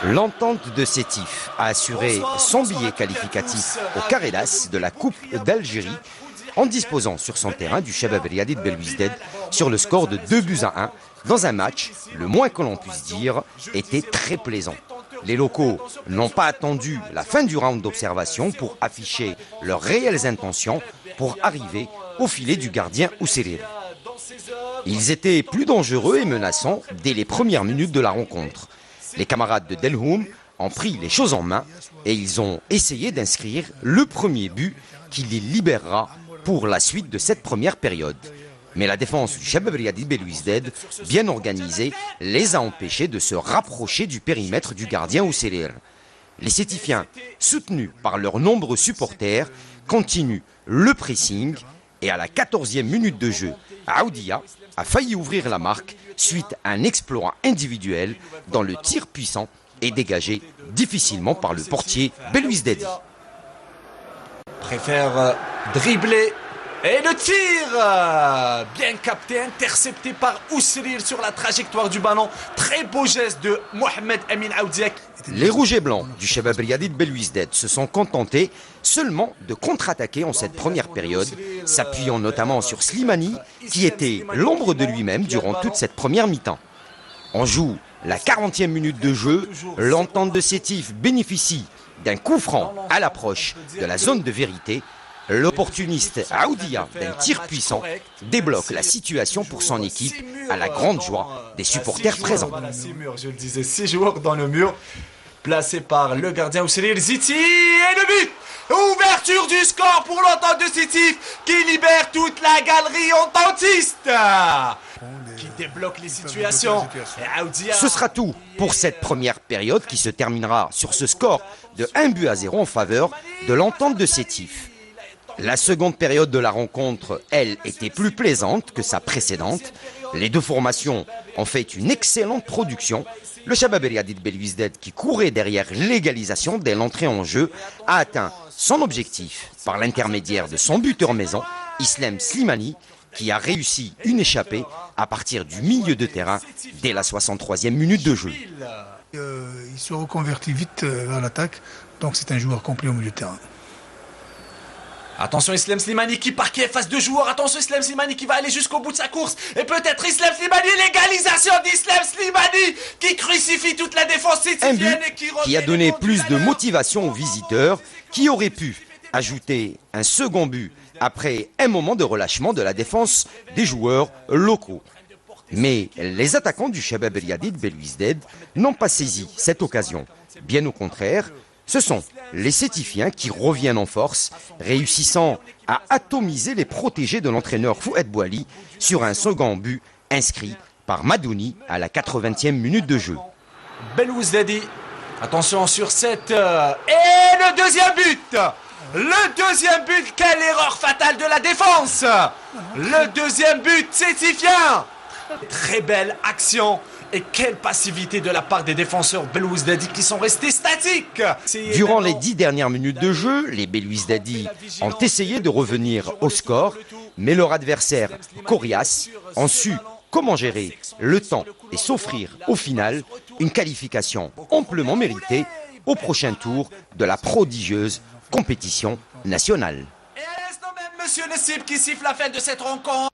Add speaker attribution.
Speaker 1: L'entente de Sétif a assuré son billet qualificatif au Carredas de la Coupe d'Algérie en disposant sur son terrain du Chabab Riadi de Belouizdad sur le score de 2-1 dans un match, le moins que l'on puisse dire, était très plaisant. Les locaux n'ont pas attendu la fin du round d'observation pour afficher leurs réelles intentions pour arriver au filet du gardien Ousserir. Ils étaient plus dangereux et menaçants dès les premières minutes de la rencontre. Les camarades de Delhoum ont pris les choses en main et ils ont essayé d'inscrire le premier but qui les libérera pour la suite de cette première période. Mais la défense du Chabab Riadi Belouizdad, bien organisée, les a empêchés de se rapprocher du périmètre du gardien Ousserir. Les Sétifiens, soutenus par leurs nombreux supporters, continuent le pressing et à la 14e minute de jeu, Aoudia a failli ouvrir la marque suite à un exploit individuel dans le tir puissant et dégagé difficilement par le portier Belouizdadi.
Speaker 2: Préfère dribbler. Et le tir bien capté, intercepté par Ousserir sur la trajectoire du ballon. Très beau geste de Mohamed Amin Aoudia.
Speaker 1: Les rouges et blancs du Chabab Riadi de Belouizdad se sont contentés seulement de contre-attaquer en cette première période, s'appuyant notamment sur Slimani, qui était l'ombre de lui-même durant toute cette première mi-temps. On joue la 40e minute de jeu, l'entente de Sétif bénéficie d'un coup franc à l'approche de la zone de vérité. L'opportuniste Aoudia d'un tir puissant débloque la situation pour son équipe à la grande joie des supporters présents.
Speaker 2: Je le disais, 6 joueurs dans le mur, placé par le gardien Ousserir Ziti et le but. Ouverture du score pour l'entente de Sétif qui libère toute la galerie ententiste, qui débloque les situations.
Speaker 1: Ce sera tout pour cette première période qui se terminera sur ce score de 1-0 en faveur de l'entente de Sétif. La seconde période de la rencontre, elle, était plus plaisante que sa précédente. Les deux formations ont fait une excellente production. Le Chabab Riadi de Belouizdad, qui courait derrière l'égalisation dès l'entrée en jeu, a atteint son objectif par l'intermédiaire de son buteur maison, Islam Slimani, qui a réussi une échappée à partir du milieu de terrain dès la 63e minute de jeu.
Speaker 3: Il se reconvertit vite vers l'attaque, donc c'est un joueur complet au milieu de terrain.
Speaker 2: Attention Islam Slimani qui parquait face de joueurs. Attention Islam Slimani qui va aller jusqu'au bout de sa course. Et peut-être Islam Slimani, l'égalisation d'Islam Slimani qui crucifie toute la défense sétifienne.
Speaker 1: Un but qui a donné plus de motivation aux visiteurs qui auraient pu ajouter un second but après un moment de relâchement de la défense des joueurs locaux. Mais les attaquants du Chabab Riadi de Belouizdad n'ont pas saisi cette occasion. Bien au contraire, ce sont les Sétifiens qui reviennent en force, réussissant à atomiser les protégés de l'entraîneur Fouad Bouali sur un second but inscrit par Madouni à la 80e minute de jeu.
Speaker 2: Belouizdadi, attention sur cette... Et le deuxième but. Le deuxième but, quelle erreur fatale de la défense. Le deuxième but, Sétifien. Très belle action. Et quelle passivité de la part des défenseurs Belouizdadi qui sont restés statiques.
Speaker 1: Durant les 10 dernières minutes de jeu, les Belouizdadi ont essayé de revenir au score, mais leur adversaire, Corias, ont su comment gérer le temps et s'offrir au final une qualification amplement méritée au prochain tour de la prodigieuse compétition nationale.
Speaker 2: Et à l'instant même, Monsieur Nessib qui siffle la fin de cette rencontre.